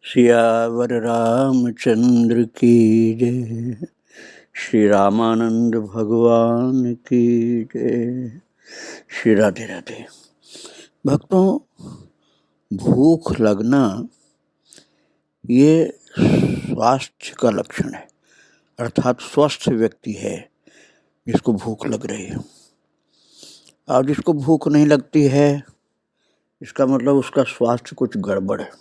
सियावर रामचंद्र की जय। श्री रामानंद भगवान की जय। श्री राधे राधे। भक्तों, भूख लगना ये स्वास्थ्य का लक्षण है, अर्थात स्वस्थ व्यक्ति है जिसको भूख लग रही है। और जिसको भूख नहीं लगती है इसका मतलब उसका स्वास्थ्य कुछ गड़बड़ है।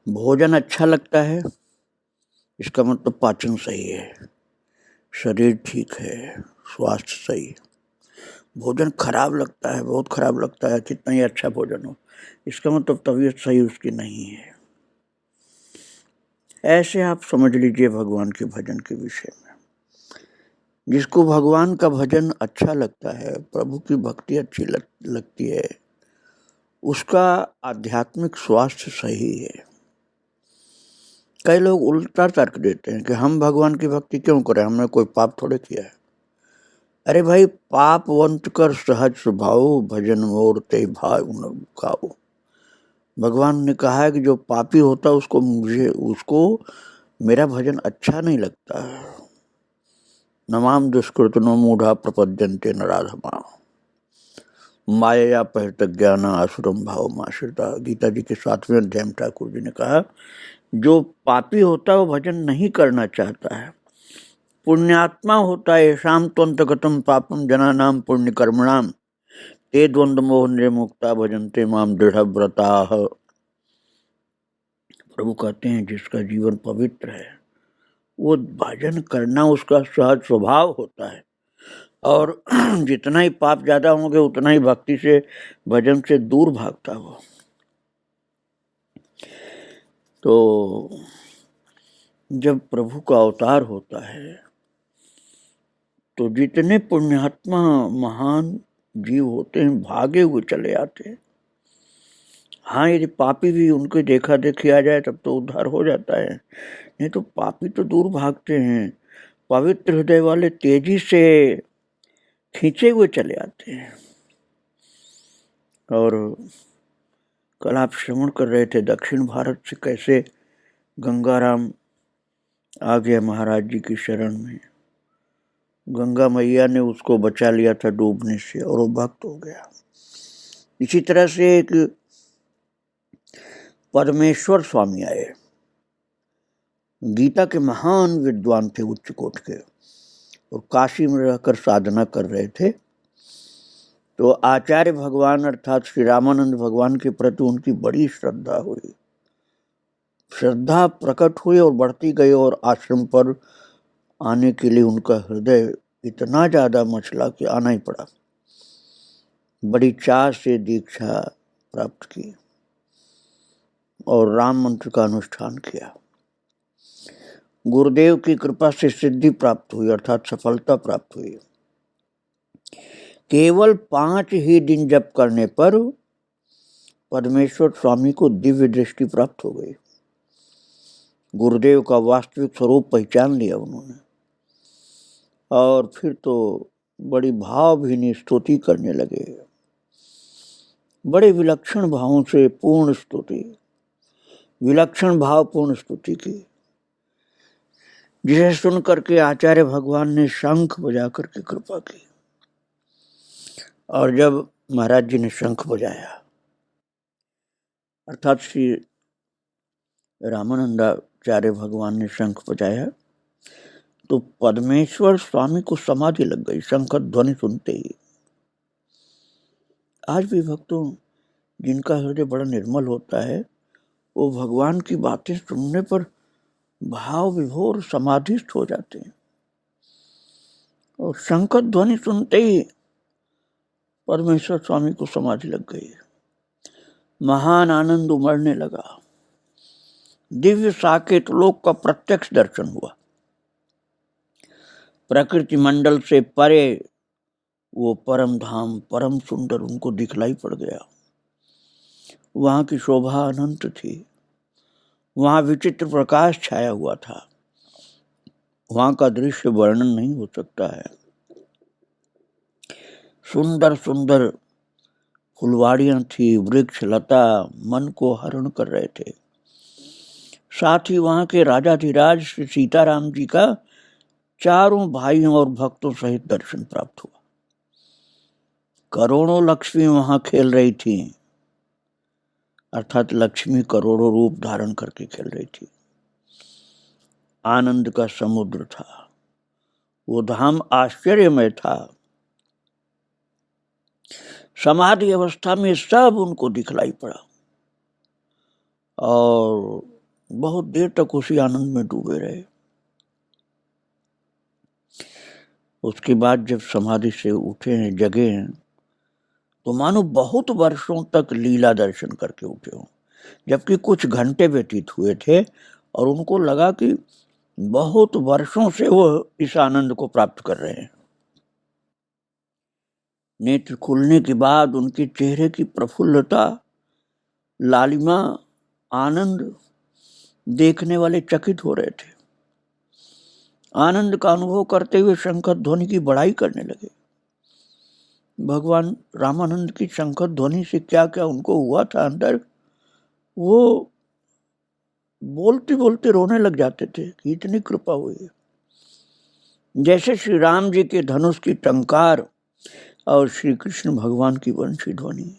भोजन अच्छा लगता है इसका मतलब पाचन सही है, शरीर ठीक है, स्वास्थ्य सही है। भोजन खराब लगता है, बहुत खराब लगता है, कितना ही अच्छा भोजन हो, इसका मतलब तबीयत सही उसकी नहीं है। ऐसे आप समझ लीजिए भगवान के भजन के विषय में। जिसको भगवान का भजन अच्छा लगता है, प्रभु की भक्ति अच्छी लगती है, उसका आध्यात्मिक स्वास्थ्य सही है। कई लोग उल्टा तर्क देते हैं कि हम भगवान की भक्ति क्यों करें, हमने कोई पाप थोड़े किया है। अरे भाई, पाप वंत कर सहज स्वभाव, भजन मोर ते भाव न खाओ। भगवान ने कहा है कि जो पापी होता है उसको मेरा भजन अच्छा नहीं लगता है। नमाम दुष्कृतनो मूढ़ा प्रपद्यन्ते नराधमा माया पहत ज्ञान आसुरम भाव माश्रिता। गीता जी के 7वें अध्याय में ठाकुर जी ने कहा, जो पापी होता है वो भजन नहीं करना चाहता है। पुण्यात्मा होता है शाम त्वंतगतम पापम जना नाम पुण्य कर्मणाम ते द्वंद्व मोह निर्मुक्ता भजनते माम दृढ़ व्रता। प्रभु कहते हैं जिसका जीवन पवित्र है वो भजन करना उसका सहज स्वभाव होता है, और जितना ही पाप ज्यादा होंगे उतना ही भक्ति से भजन से दूर भागता वो। तो जब प्रभु का अवतार होता है तो जितने पुण्यात्मा महान जीव होते हैं भागे हुए चले आते हैं। हाँ, यदि पापी भी उनके देखा देखी आ जाए तब तो उद्धार हो जाता है, नहीं तो पापी तो दूर भागते हैं। पवित्र हृदय वाले तेजी से खींचे हुए चले आते हैं। और कल आप श्रवण कर रहे थे दक्षिण भारत से कैसे गंगाराम आ गया महाराज जी की शरण में। गंगा मैया ने उसको बचा लिया था डूबने से और वो भक्त हो गया। इसी तरह से एक परमेश्वर स्वामी आए, गीता के महान विद्वान थे, उच्च कोट के, और काशी में रहकर साधना कर रहे थे। तो आचार्य भगवान अर्थात श्री रामानंद भगवान के प्रति उनकी बड़ी श्रद्धा हुई, श्रद्धा प्रकट हुई और बढ़ती गई, और आश्रम पर आने के लिए उनका हृदय इतना ज्यादा मचला कि आना ही पड़ा। बड़ी चाह से दीक्षा प्राप्त की और राम मंत्र का अनुष्ठान किया। गुरुदेव की कृपा से सिद्धि प्राप्त हुई अर्थात सफलता प्राप्त हुई। केवल 5 ही दिन जप करने पर परमेश्वर स्वामी को दिव्य दृष्टि प्राप्त हो गई। गुरुदेव का वास्तविक स्वरूप पहचान लिया उन्होंने, और फिर तो बड़ी भावभीनी स्तुति करने लगे। बड़े विलक्षण भावों से पूर्ण स्तुति, विलक्षण भावपूर्ण स्तुति की, जिसे सुन करके आचार्य भगवान ने शंख बजा करके कृपा की। और जब महाराज जी ने शंख बजाया अर्थात श्री रामानंदाचार्य भगवान ने शंख बजाया तो परमेश्वर स्वामी को समाधि लग गई शंख ध्वनि सुनते ही। आज भी भक्तों जिनका हृदय बड़ा निर्मल होता है वो भगवान की बातें सुनने पर भाव विभोर समाधिस्थ हो जाते हैं, और शंख ध्वनि सुनते ही परमेश्वर स्वामी को समाधि लग गई। महान आनंद उमड़ने लगा, दिव्य साकेत लोक का प्रत्यक्ष दर्शन हुआ। प्रकृति मंडल से परे वो परम धाम परम सुंदर उनको दिखलाई पड़ गया। वहां की शोभा अनंत थी, वहां विचित्र प्रकाश छाया हुआ था, वहां का दृश्य वर्णन नहीं हो सकता है। सुंदर सुंदर फुलवाड़ियां थी, वृक्ष लता मन को हरण कर रहे थे। साथ ही वहां के राजाधिराज श्री सीताराम जी का चारों भाइयों और भक्तों सहित दर्शन प्राप्त हुआ। करोड़ों लक्ष्मी वहां खेल रही थी, अर्थात लक्ष्मी करोड़ों रूप धारण करके खेल रही थी। आनंद का समुद्र था, वो धाम आश्चर्यमय था। समाधि अवस्था में सब उनको दिखलाई पड़ा और बहुत देर तक उसी आनंद में डूबे रहे। उसके बाद जब समाधि से उठे हैं, जगे हैं, तो मानो बहुत वर्षों तक लीला दर्शन करके उठे हों, जबकि कुछ घंटे व्यतीत हुए थे और उनको लगा कि बहुत वर्षों से वो इस आनंद को प्राप्त कर रहे हैं। नेत्र खुलने के बाद उनके चेहरे की प्रफुल्लता, लालिमा, आनंद देखने वाले चकित हो रहे थे। आनंद का अनुभव करते हुए शंकर ध्वनि की बड़ाई करने लगे। भगवान रामानंद की शंकर ध्वनि से क्या क्या उनको हुआ था अंदर, वो बोलते बोलते रोने लग जाते थे कि इतनी कृपा हुई। जैसे श्री राम जी के धनुष की टंकार और श्री कृष्ण भगवान की वंशी ध्वनि,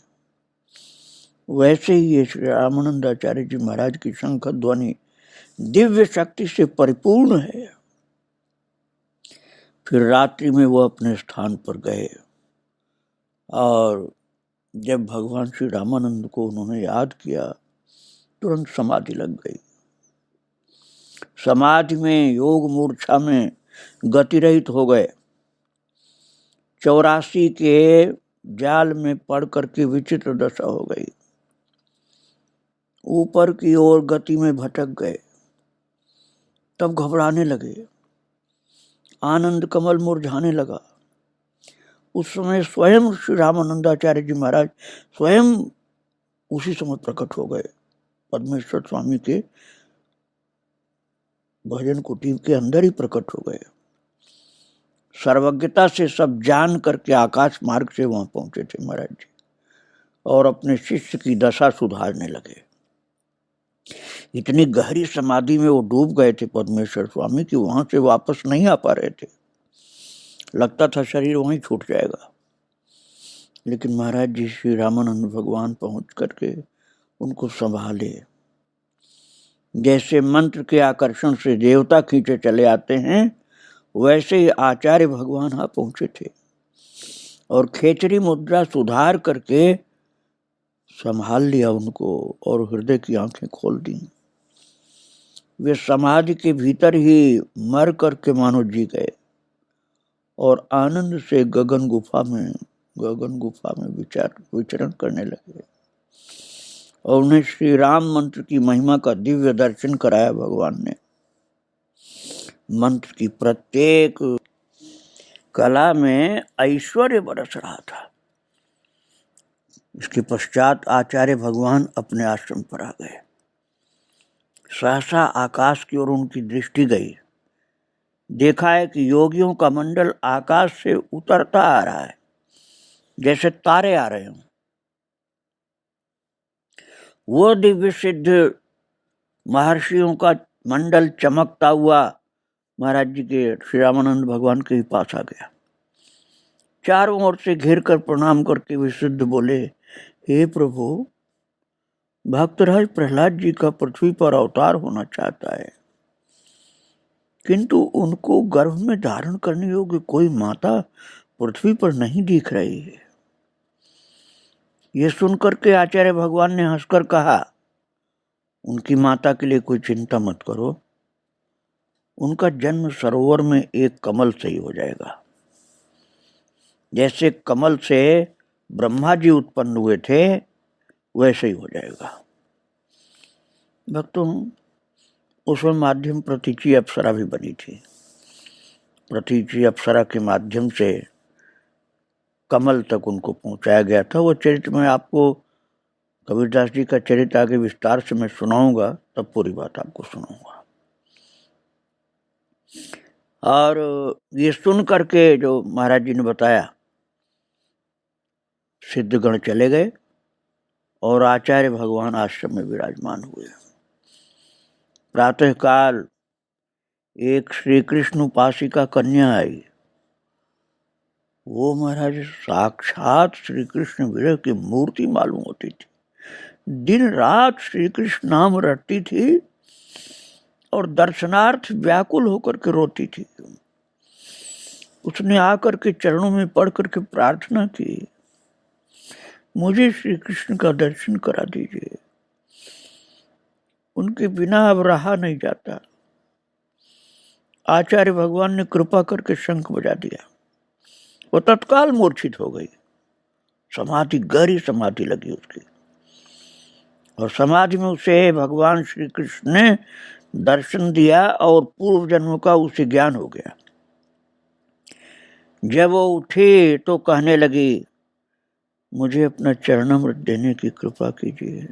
वैसे ही ये श्री रामानंद आचार्य जी महाराज की शंकर ध्वनि दिव्य शक्ति से परिपूर्ण है। फिर रात्रि में वो अपने स्थान पर गए और जब भगवान श्री रामानंद को उन्होंने याद किया, तुरंत समाधि लग गई। समाधि में योग मूर्छा में गति रहित हो गए। 84 के जाल में पड़ करके विचित्र दशा हो गई। ऊपर की ओर गति में भटक गए। तब घबराने लगे, आनंद कमल मुरझाने लगा। उस समय स्वयं श्री रामानंदाचार्य जी महाराज स्वयं उसी समय प्रकट हो गए। पद्मेश्वर स्वामी के भजन कुटीर के अंदर ही प्रकट हो गए। सर्वज्ञता से सब जान करके आकाश मार्ग से वहां पहुंचे थे महाराज जी और अपने शिष्य की दशा सुधारने लगे। इतनी गहरी समाधि में वो डूब गए थे पद्मेश्वर स्वामी कि वहां से वापस नहीं आ पा रहे थे। लगता था शरीर वहीं छूट जाएगा, लेकिन महाराज जी श्री रामानंद भगवान पहुंच करके उनको संभाले। जैसे मंत्र के आकर्षण से देवता खींचे चले आते हैं, वैसे ही आचार्य भगवान यहाँ पहुंचे थे और खेचरी मुद्रा सुधार करके संभाल लिया उनको और हृदय की आंखें खोल दी। वे समाधि के भीतर ही मर करके मानो जी गए और आनंद से गगन गुफा में विचरण करने लगे और उन्हें श्री राम मंत्र की महिमा का दिव्य दर्शन कराया भगवान ने। मंत्र की प्रत्येक कला में ऐश्वर्य बरस रहा था। इसके पश्चात आचार्य भगवान अपने आश्रम पर आ गए। सहसा आकाश की ओर उनकी दृष्टि गई। देखा है कि योगियों का मंडल आकाश से उतरता आ रहा है, जैसे तारे आ रहे हों। वो दिव्य सिद्ध महर्षियों का मंडल चमकता हुआ महाराज जी के श्री रामानंद भगवान के पास आ गया। चारों ओर से घेर कर प्रणाम करके वे सिद्ध बोले, हे प्रभु, भक्तराज प्रहलाद जी का पृथ्वी पर अवतार होना चाहता है, किंतु उनको गर्भ में धारण करने योग्य कोई माता पृथ्वी पर नहीं दिख रही है। ये सुनकर के आचार्य भगवान ने हंसकर कहा, उनकी माता के लिए कोई चिंता मत करो, उनका जन्म सरोवर में एक कमल से ही हो जाएगा। जैसे कमल से ब्रह्मा जी उत्पन्न हुए थे, वैसे ही हो जाएगा। भक्तों, उसमें माध्यम प्रतीची अप्सरा भी बनी थी। प्रतीची अप्सरा के माध्यम से कमल तक उनको पहुंचाया गया था। वो चरित्र में आपको कबीरदास जी का चरित्र आगे विस्तार से मैं सुनाऊंगा, तब पूरी बात आपको सुनाऊंगा। और ये सुन करके जो महाराज जी ने बताया, सिद्धगण चले गए और आचार्य भगवान आश्रम में विराजमान हुए। प्रातःकाल एक श्री कृष्ण उपासिका कन्या आई। वो महाराज साक्षात श्री कृष्ण विरह की मूर्ति मालूम होती थी। दिन रात श्री कृष्ण नाम रटती थी और दर्शनार्थ व्याकुल होकर के रोती थी। उसने आकर के चरणों में पड़ करके प्रार्थना की, मुझे श्री कृष्ण का दर्शन करा दीजिए, उनके बिना अब रहा नहीं जाता। आचार्य भगवान ने कृपा करके शंख बजा दिया। वो तत्काल मूर्छित हो गई। समाधि, गहरी समाधि लगी उसकी, और समाधि में उसे भगवान श्री कृष्ण ने दर्शन दिया और पूर्व जन्म का उसे ज्ञान हो गया। जब वो उठी तो कहने लगी, मुझे अपना चरणामृत देने की कृपा कीजिए।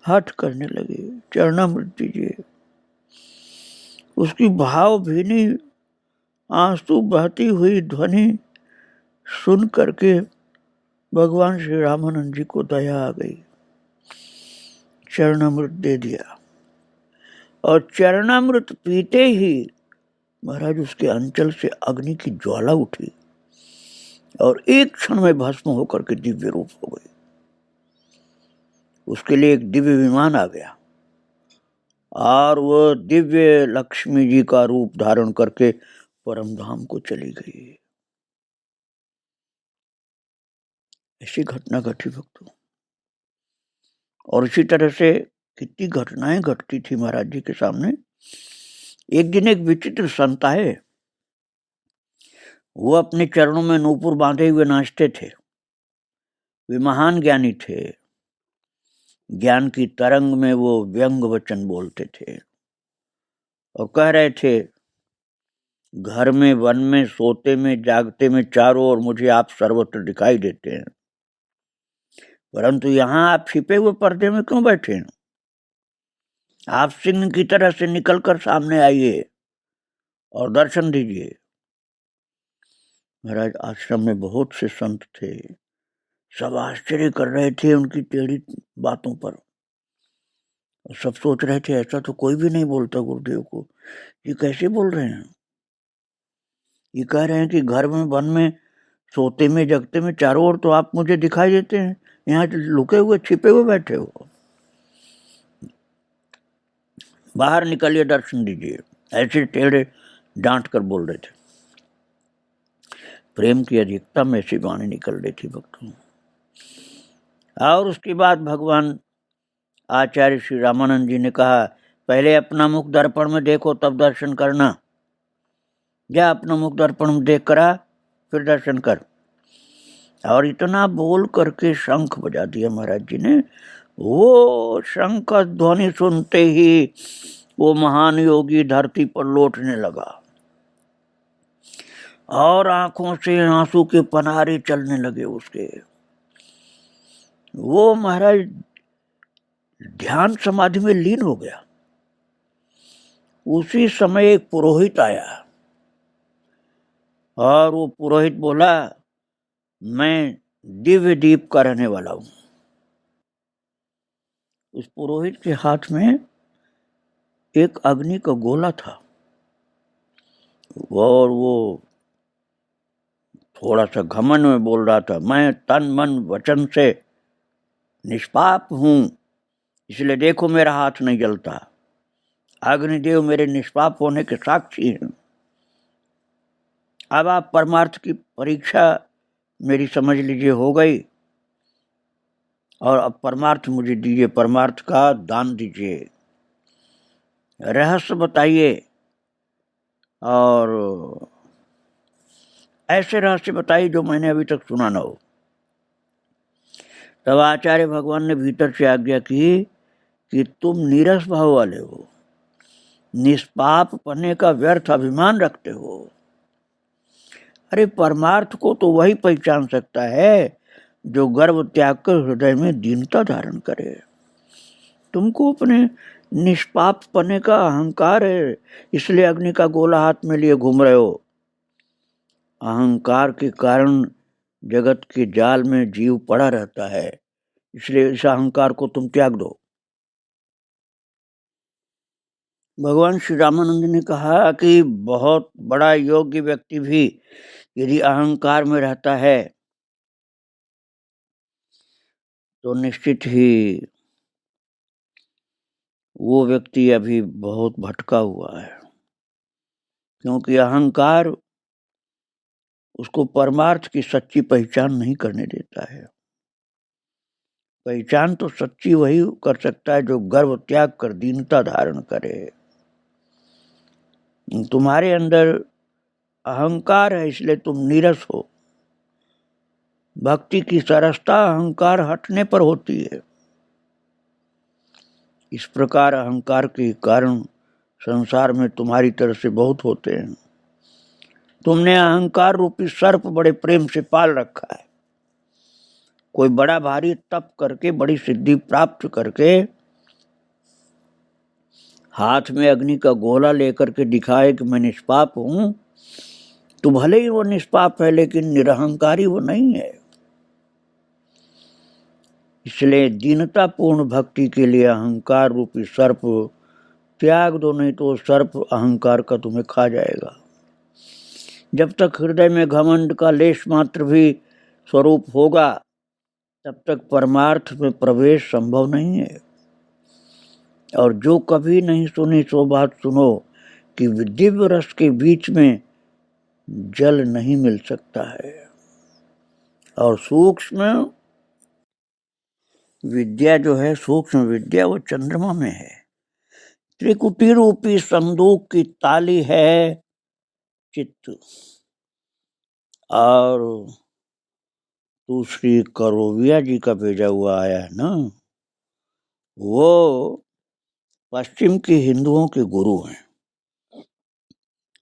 हठ करने लगी, चरणामृत दीजिए। उसकी भाव भीनी आंसू बहती हुई ध्वनि सुन करके भगवान श्री रामानंद जी को दया आ गई। चरणामृत दे दिया और चरणामृत पीते ही महाराज उसके अंचल से अग्नि की ज्वाला उठी और एक क्षण में भस्म होकर के दिव्य रूप हो गई। उसके लिए एक दिव्य विमान आ गया और वह दिव्य लक्ष्मी जी का रूप धारण करके परम धाम को चली गई। ऐसी घटना घटी भक्तों। और इसी तरह से कितनी घटनाएं घटती थी महाराज जी के सामने। एक दिन एक विचित्र संत आए। वो अपने चरणों में नूपुर बांधे हुए नाचते थे। वे महान ज्ञानी थे। ज्ञान की तरंग में वो व्यंग वचन बोलते थे और कह रहे थे, घर में, वन में, सोते में, जागते में, चारों ओर मुझे आप सर्वत्र दिखाई देते हैं, परंतु यहाँ आप छिपे हुए पर्दे में क्यों बैठे हैं? आप सिंह की तरह से निकलकर सामने आइए और दर्शन दीजिए। महाराज आश्रम में बहुत से संत थे। सब आश्चर्य कर रहे थे उनकी टेढ़ी बातों पर। सब सोच रहे थे ऐसा तो कोई भी नहीं बोलता गुरुदेव को, ये कैसे बोल रहे हैं? ये कह रहे हैं कि घर में, वन में, सोते में, जगते में, चारों ओर तो आप मुझे दिखाई देते हैं, यहाँ लुके हुए छिपे हुए बैठे हो। बाहर निकलिए, दर्शन दीजिए। ऐसे टेढ़े डांट कर बोल रहे थे। प्रेम की अधिकता में ऐसी वाणी निकल रही थी भक्तों। और उसके बाद भगवान आचार्य श्री रामानंद जी ने कहा, पहले अपना मुख दर्पण में देखो तब दर्शन करना। जा अपना मुख दर्पण में देख करा, फिर दर्शन कर। और इतना बोल करके शंख बजा दिया महाराज जी ने। वो शंख का ध्वनि सुनते ही वो महान योगी धरती पर लौटने लगा और आंखों से आंसू के पनारे चलने लगे उसके। वो महाराज ध्यान समाधि में लीन हो गया। उसी समय एक पुरोहित आया और वो पुरोहित बोला, मैं दिव्य दीप का रहने वाला हूं। उस पुरोहित के हाथ में एक अग्नि का गोला था और वो थोड़ा सा घमंड में बोल रहा था, मैं तन मन वचन से निष्पाप हूं, इसलिए देखो मेरा हाथ नहीं जलता। अग्निदेव मेरे निष्पाप होने के साक्षी हैं। अब आप परमार्थ की परीक्षा मेरी समझ लीजिए हो गई, और अब परमार्थ मुझे दीजिए, परमार्थ का दान दीजिए, रहस्य बताइए, और ऐसे रहस्य बताइए जो मैंने अभी तक सुना न हो। तब आचार्य भगवान ने भीतर से आज्ञा की कि तुम नीरस भाव वाले हो, निष्पाप पने का व्यर्थ अभिमान रखते हो। अरे परमार्थ को तो वही पहचान सकता है जो गर्व त्याग कर हृदय में दीनता धारण करे। तुमको अपने निष्पाप पने का अहंकार है, इसलिए अग्नि का गोला हाथ में लिए घूम रहे हो। अहंकार के कारण जगत के जाल में जीव पड़ा रहता है, इसलिए इस अहंकार को तुम त्याग दो। भगवान श्री रामानंद ने कहा कि बहुत बड़ा योग्य व्यक्ति भी यदि अहंकार में रहता है तो निश्चित ही वो व्यक्ति अभी बहुत भटका हुआ है, क्योंकि अहंकार उसको परमार्थ की सच्ची पहचान नहीं करने देता है। पहचान तो सच्ची वही कर सकता है जो गर्व त्याग कर दीनता धारण करे। तुम्हारे अंदर अहंकार है, इसलिए तुम नीरस हो। भक्ति की सरसता अहंकार हटने पर होती है। इस प्रकार अहंकार के कारण संसार में तुम्हारी तरह से बहुत होते हैं। तुमने अहंकार रूपी सर्प बड़े प्रेम से पाल रखा है। कोई बड़ा भारी तप करके, बड़ी सिद्धि प्राप्त करके हाथ में अग्नि का गोला लेकर के दिखाए कि मैं निष्पाप हूं, तो भले ही वो निष्पाप है लेकिन निरहंकारी वो नहीं है। इसलिए दीनता पूर्ण भक्ति के लिए अहंकार रूपी सर्प त्याग दो, नहीं तो सर्प अहंकार का तुम्हें खा जाएगा। जब तक हृदय में घमंड का लेश मात्र भी स्वरूप होगा तब तक परमार्थ में प्रवेश संभव नहीं है। और जो कभी नहीं सुनी सो बात सुनो कि दिव्य रस के बीच में जल नहीं मिल सकता है। और सूक्ष्म विद्या जो है, सूक्ष्म विद्या, वो चंद्रमा में है। त्रिकुटी रूपी संदूक की ताली है चित्त। और तू श्री करोविया जी का भेजा हुआ आया है ना, वो पश्चिम के हिंदुओं के गुरु हैं।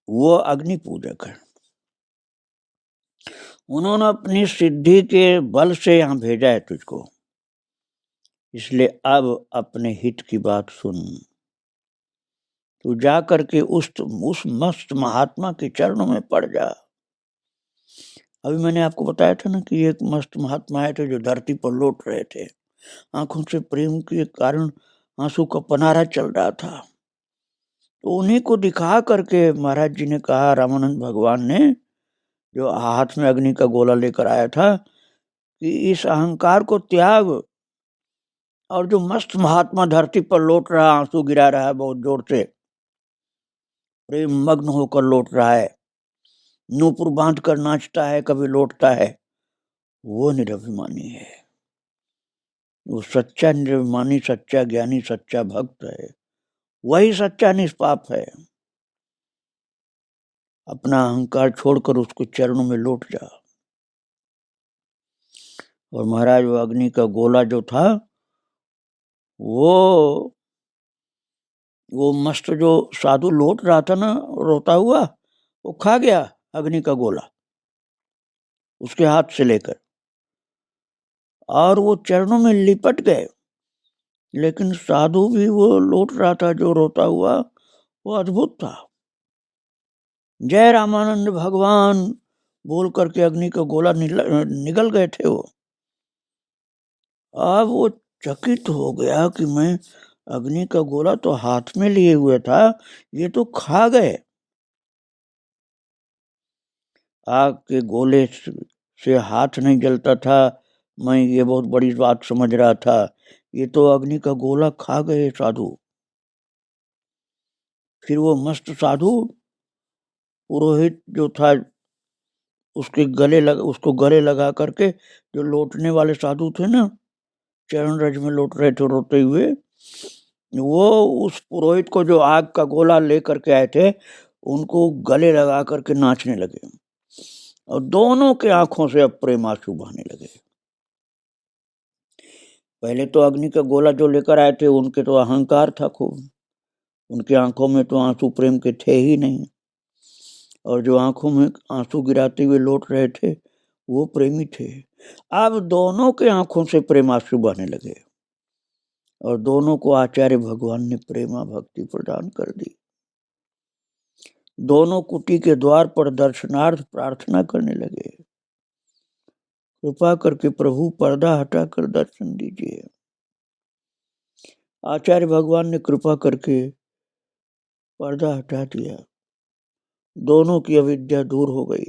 वो अग्नि पूजक है। उन्होंने अपनी सिद्धि के बल से यहाँ भेजा है तुझको। इसलिए अब अपने हित की बात सुन। तू जा करके उस मस्त महात्मा के चरणों में पड़ जा। अभी मैंने आपको बताया था ना कि एक मस्त महात्मा आए थे जो धरती पर लौट रहे थे। आंखों से प्रेम के कारण आंसू का पनारा चल रहा था। तो उन्हीं को दिखा करके महाराज जी ने कहा, रामानंद भगवान ने जो हाथ में अग्नि का गोला लेकर आया था, कि इस अहंकार को त्याग। और जो मस्त महात्मा धरती पर लौट रहा, आंसू गिरा रहा है बहुत जोर से, प्रेम मग्न होकर लौट रहा है, नूपुर बांध कर नाचता है, कभी लौटता है, वो निरभिमानी है। वो सच्चा निरभिमानी, सच्चा ज्ञानी, सच्चा भक्त है। वही सच्चा निष्पाप है। अपना अहंकार छोड़कर उसको चरणों में लौट जा। और महाराज वो अग्नि का गोला जो था, वो मस्त जो साधु लौट रहा था ना रोता हुआ, वो खा गया अग्नि का गोला उसके हाथ से लेकर, और वो चरणों में लिपट गए। लेकिन साधु भी वो लौट रहा था जो रोता हुआ, वो अद्भुत था। जय रामानंद भगवान बोल करके अग्नि का गोला निगल गए थे वो। अब वो चकित हो गया कि मैं अग्नि का गोला तो हाथ में लिए हुए था, ये तो खा गए। आग के गोले से हाथ नहीं जलता था, मैं ये बहुत बड़ी बात समझ रहा था। ये तो अग्नि का गोला खा गए साधु। फिर वो मस्त साधु पुरोहित जो था उसको गले लगा करके, जो लौटने वाले साधु थे ना, चरण रज में लौट रहे थे रोते हुए, वो उस पुरोहित को जो आग का गोला लेकर के आए थे उनको गले लगा करके नाचने लगे। और दोनों के आंखों से अब प्रेम आंसू बहने लगे। पहले तो अग्नि का गोला जो लेकर आए थे उनके तो अहंकार था खूब, उनकी आंखों में तो आंसू प्रेम के थे ही नहीं। और जो आंखों में आंसू गिराते हुए लौट रहे थे वो प्रेमी थे। अब दोनों के आंखों से प्रेम आंसू बहने लगे और दोनों को आचार्य भगवान ने प्रेमा भक्ति प्रदान कर दी। दोनों कुटी के द्वार पर दर्शनार्थ प्रार्थना करने लगे। कृपा करके प्रभु पर्दा हटाकर दर्शन दीजिए। आचार्य भगवान ने कृपा करके पर्दा हटा दिया। दोनों की अविद्या दूर हो गई।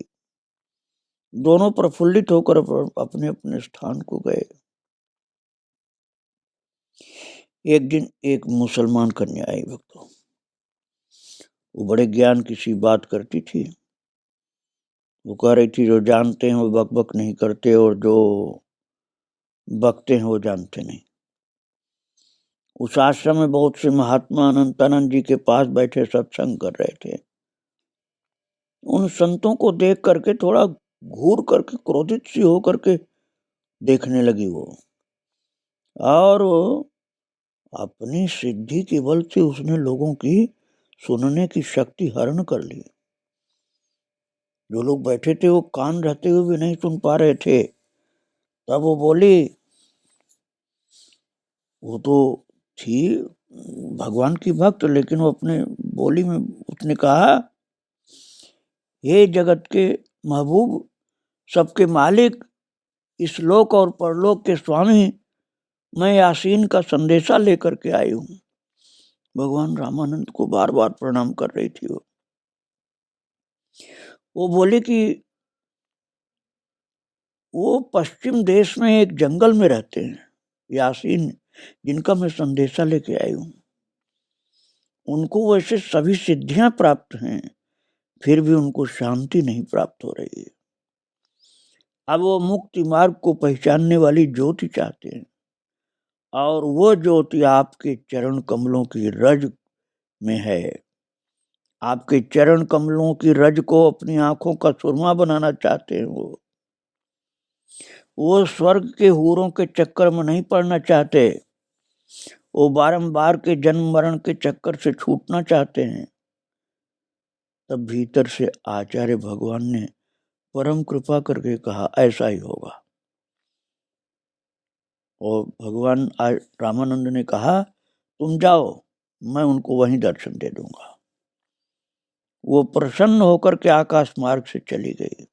दोनों प्रफुल्लित होकर अपने अपने स्थान को गए। एक दिन एक मुसलमान कन्या आई भक्तों। वो बड़े ज्ञान की सी बात करती थी। वो कह रही थी जो जानते हैं वो बकबक नहीं करते और जो बकते हैं वो जानते नहीं। उस आश्रम में बहुत से महात्मा अनंतानंद जी के पास बैठे सत्संग कर रहे थे। उन संतों को देख करके थोड़ा घूर करके क्रोधित सी हो करके देखने लगी वो, और अपनी सिद्धि के बल से उसने लोगों की सुनने की शक्ति हरण कर ली। जो लोग बैठे थे वो कान रहते हुए भी नहीं सुन पा रहे थे। तब वो बोली, वो तो थी भगवान की भक्त, लेकिन वो अपने बोली में उसने कहा, हे जगत के महबूब, सबके मालिक, इस लोक और परलोक के स्वामी, मैं यासीन का संदेशा लेकर के आई हूँ। भगवान रामानंद को बार बार प्रणाम कर रही थी वो बोली कि वो पश्चिम देश में एक जंगल में रहते हैं, यासीन, जिनका मैं संदेशा लेके आई हूँ। उनको वैसे सभी सिद्धियां प्राप्त हैं, फिर भी उनको शांति नहीं प्राप्त हो रही है। अब वो मुक्ति मार्ग को पहचानने वाली ज्योति चाहते हैं, और वो ज्योति आपके चरण कमलों की रज में है। आपके चरण कमलों की रज को अपनी आंखों का सुरमा बनाना चाहते हैं। वो स्वर्ग के हूरों के चक्कर में नहीं पड़ना चाहते। वो बारंबार के जन्म मरण के चक्कर से छूटना चाहते हैं। तब भीतर से आचार्य भगवान ने परम कृपा करके कहा, ऐसा ही होगा। और भगवान रामानंद ने कहा, तुम जाओ, मैं उनको वहीं दर्शन दे दूंगा। वो प्रसन्न होकर के आकाश मार्ग से चली गई।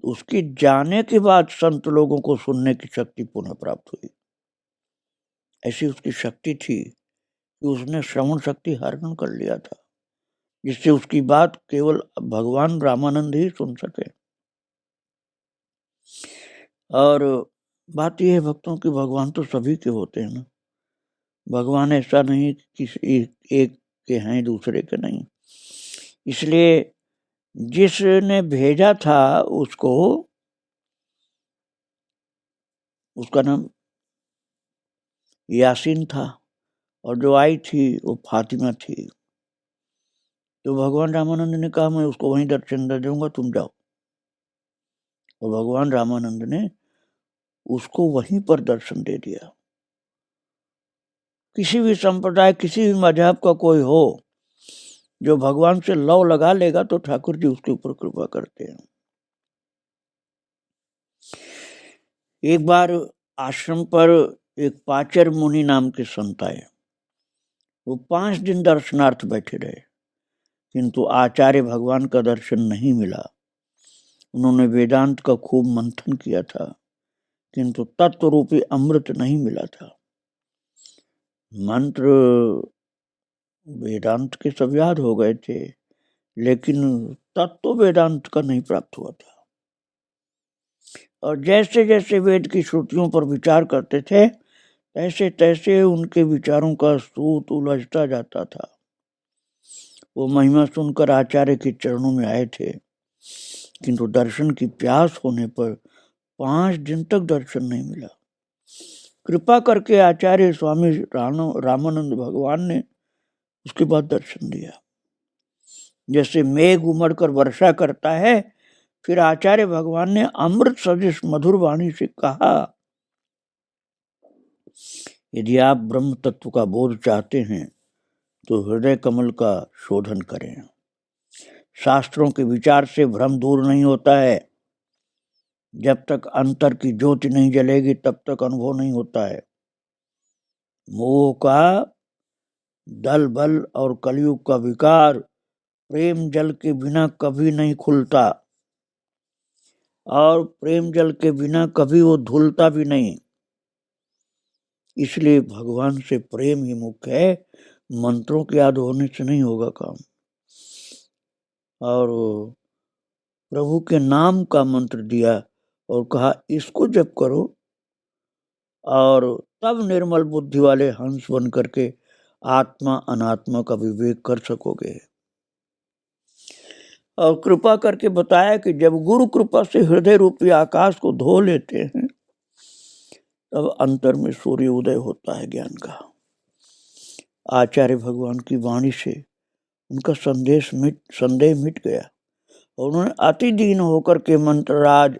उसकी जाने के बाद संत लोगों को सुनने की शक्ति पुनः प्राप्त हुई। ऐसी उसकी शक्ति थी कि उसने श्रवण शक्ति हरण कर लिया था, जिससे उसकी बात केवल भगवान रामानंद ही सुन सके। और बात यह है भक्तों की, भगवान तो सभी के होते हैं ना। भगवान ऐसा नहीं कि एक के हैं दूसरे के नहीं। इसलिए जिसने भेजा था उसको, उसका नाम यासीन था, और जो आई थी वो फातिमा थी। तो भगवान रामानंद ने कहा, मैं उसको वहीं दर्शन दे दूंगा, तुम जाओ। और भगवान रामानंद ने उसको वहीं पर दर्शन दे दिया। किसी भी संप्रदाय, किसी भी मजहब का कोई हो, जो भगवान से लव लगा लेगा तो ठाकुर जी उसके ऊपर कृपा करते हैं। एक बार आश्रम पर एक पाचर मुनि नाम के संत आए। वो 5 दिन दर्शनार्थ बैठे रहे, किंतु आचार्य भगवान का दर्शन नहीं मिला। उन्होंने वेदांत का खूब मंथन किया था, किंतु तत्व रूपी अमृत नहीं मिला था। मंत्र वेदांत के सब याद हो गए थे, लेकिन तत्व वेदांत का नहीं प्राप्त हुआ था। और जैसे जैसे वेद की श्रुतियों पर विचार करते थे, तैसे तैसे उनके विचारों का सूत उलझता जाता था। वो महिमा सुनकर आचार्य के चरणों में आए थे, किंतु दर्शन की प्यास होने पर 5 दिन तक दर्शन नहीं मिला। कृपा करके आचार्य स्वामी रामानंद भगवान ने उसके बाद दर्शन दिया। जैसे मेघ उमड़कर वर्षा करता है, फिर आचार्य भगवान ने अमृत सदृश मधुर वाणी से कहा, यदि आप ब्रह्म तत्व का बोध चाहते हैं तो हृदय कमल का शोधन करें। शास्त्रों के विचार से भ्रम दूर नहीं होता है। जब तक अंतर की ज्योति नहीं जलेगी तब तक अनुभव नहीं होता है। मोह का दल बल और कलयुग का विकार प्रेम जल के बिना कभी नहीं खुलता। और प्रेम जल के बिना कभी वो धुलता भी नहीं। इसलिए भगवान से प्रेम ही मुख्य है, मंत्रों के याद होने से नहीं होगा काम। और प्रभु के नाम का मंत्र दिया और कहा इसको जप करो और तब निर्मल बुद्धि वाले हंस बन करके आत्मा अनात्मा का विवेक कर सकोगे। और कृपा करके बताया कि जब गुरु कृपा से हृदय रूपी आकाश को धो लेते हैं तब अंतर में सूर्य उदय होता है ज्ञान का। आचार्य भगवान की वाणी से उनका संदेह मिट गया और उन्होंने अति दीन होकर के मंत्रराज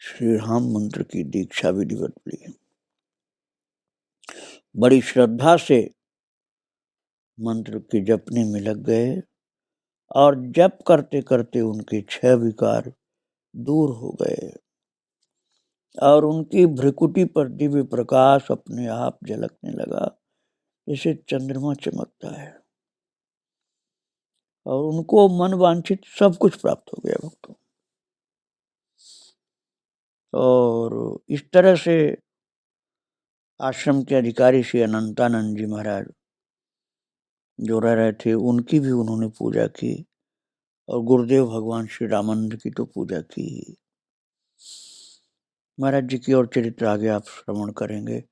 श्री राम मंत्र की दीक्षा विधिवत ली। बड़ी श्रद्धा से मंत्र के जपने में लग गए और जप करते करते उनके 6 विकार दूर हो गए और उनकी भ्रिकुटी पर दिव्य प्रकाश अपने आप झलकने लगा जैसे चंद्रमा चमकता है और उनको मन वांछित सब कुछ प्राप्त हो गया भक्तों। और इस तरह से आश्रम के अधिकारी श्री अनंतानंद जी महाराज जो रह रहे थे उनकी भी उन्होंने पूजा की और गुरुदेव भगवान श्री रामानंद की तो पूजा की। महाराज जी की और चरित्र आगे आप श्रवण करेंगे।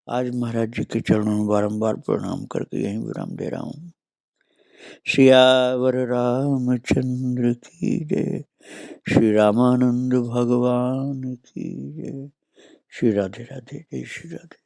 आज महाराज जी के चरणों में बारंबार प्रणाम करके यहीं विराम दे रहा हूँ। सियावर रामचंद्र की जय, श्री रामानंद भगवान की जय। श्री राधे राधे, जय श्री राधे।